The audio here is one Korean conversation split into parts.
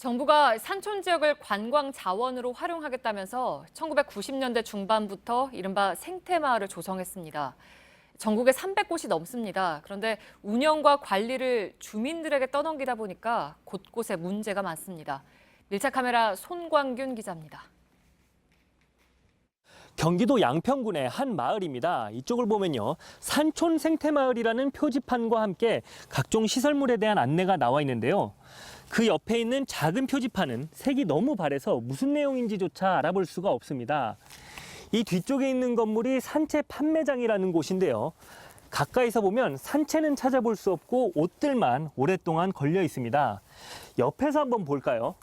정부가 산촌 지역을 관광 자원으로 활용하겠다면서 1990년대 중반부터 이른바 생태마을을 조성했습니다. 전국에 300곳이 넘습니다. 그런데 운영과 관리를 주민들에게 떠넘기다 보니까 곳곳에 문제가 많습니다. 밀착 카메라 손광균 기자입니다. 경기도 양평군의 한 마을입니다. 이쪽을 보면요. 산촌 생태마을이라는 표지판과 함께 각종 시설물에 대한 안내가 나와 있는데요. 그 옆에 있는 작은 표지판은 색이 너무 바래서 무슨 내용인지조차 알아볼 수가 없습니다. 이 뒤쪽에 있는 건물이 산채 판매장이라는 곳인데요. 가까이서 보면 산채는 찾아볼 수 없고 옷들만 오랫동안 걸려 있습니다. 옆에서 한번 볼까요?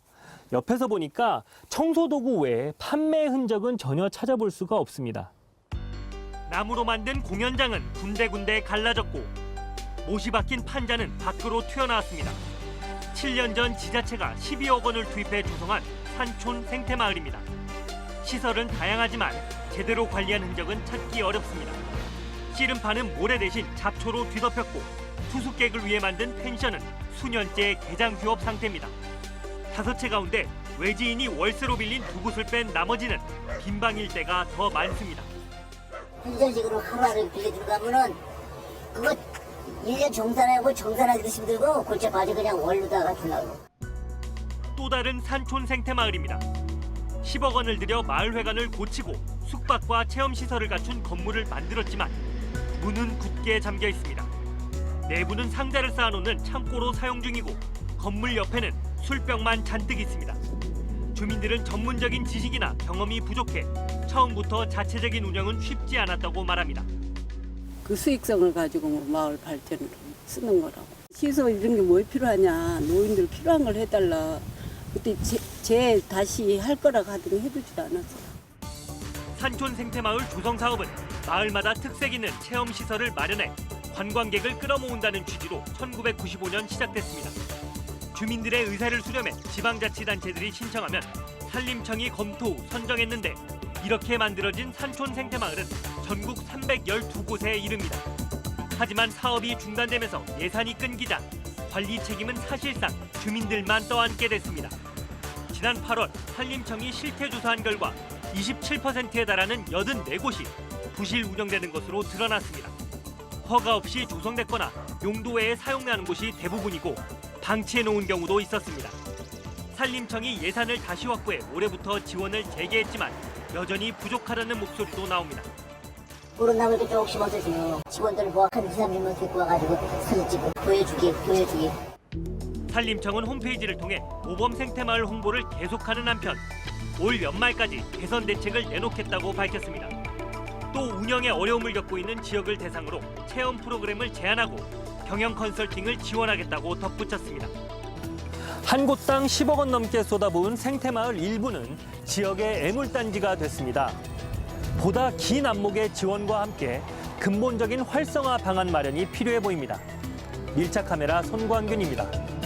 옆에서 보니까 청소도구 외에 판매 흔적은 전혀 찾아볼 수가 없습니다. 나무로 만든 공연장은 군데군데 갈라졌고 못이 박힌 판자는 밖으로 튀어나왔습니다. 7년 전 지자체가 12억 원을 투입해 조성한 산촌 생태마을입니다. 시설은 다양하지만 제대로 관리한 흔적은 찾기 어렵습니다. 씨름파는 모래 대신 잡초로 뒤덮였고 투숙객을 위해 만든 펜션은 수년째 개장 휴업 상태입니다. 5채 가운데 외지인이 월세로 빌린 2곳을 뺀 나머지는 빈방 일대가 더 많습니다. 펜션식으로 하루를 빌려 들어가면은 그거 1년 정산하기도 힘들고 골치 빠져 그냥 원로다가 주려고. 또 다른 산촌 생태마을입니다. 10억 원을 들여 마을회관을 고치고 숙박과 체험시설을 갖춘 건물을 만들었지만 문은 굳게 잠겨 있습니다. 내부는 상자를 쌓아놓는 창고로 사용 중이고 건물 옆에는 술병만 잔뜩 있습니다. 주민들은 전문적인 지식이나 경험이 부족해 처음부터 자체적인 운영은 쉽지 않았다고 말합니다. 그 수익성을 가지고 마을 발전을 쓰는 거라고. 시설 이런 게 뭐 필요하냐. 노인들 필요한 걸 해달라. 그때 제 다시 할 거라고 하더니 해주지도 않았어요. 산촌 생태마을 조성 사업은 마을마다 특색 있는 체험시설을 마련해 관광객을 끌어모은다는 취지로 1995년 시작됐습니다. 주민들의 의사를 수렴해 지방자치단체들이 신청하면 산림청이 검토 후 선정했는데 이렇게 만들어진 산촌 생태마을은 전국 312곳에 이릅니다. 하지만 사업이 중단되면서 예산이 끊기자 관리 책임은 사실상 주민들만 떠안게 됐습니다. 지난 8월 산림청이 실태 조사한 결과 27%에 달하는 84곳이 부실 운영되는 것으로 드러났습니다. 허가 없이 조성됐거나 용도 외에 사용하는 곳이 대부분이고 방치해놓은 경우도 있었습니다. 산림청이 예산을 다시 확보해 올해부터 지원을 재개했지만 여전히 부족하다는 목소리도 나옵니다. 코로나를 조금씩 얻어줘요. 직원들 뭐 한 2, 3명만 데리고 와가지고 사진 찍고 보여주기. 산림청은 홈페이지를 통해 모범 생태마을 홍보를 계속하는 한편 올 연말까지 개선 대책을 내놓겠다고 밝혔습니다. 또 운영에 어려움을 겪고 있는 지역을 대상으로 체험 프로그램을 제안하고 경영 컨설팅을 지원하겠다고 덧붙였습니다. 한 곳당 10억 원 넘게 쏟아부은 생태마을 일부는 지역의 애물단지가 됐습니다. 보다 긴 안목의 지원과 함께 근본적인 활성화 방안 마련이 필요해 보입니다. 밀착 카메라 손광균입니다.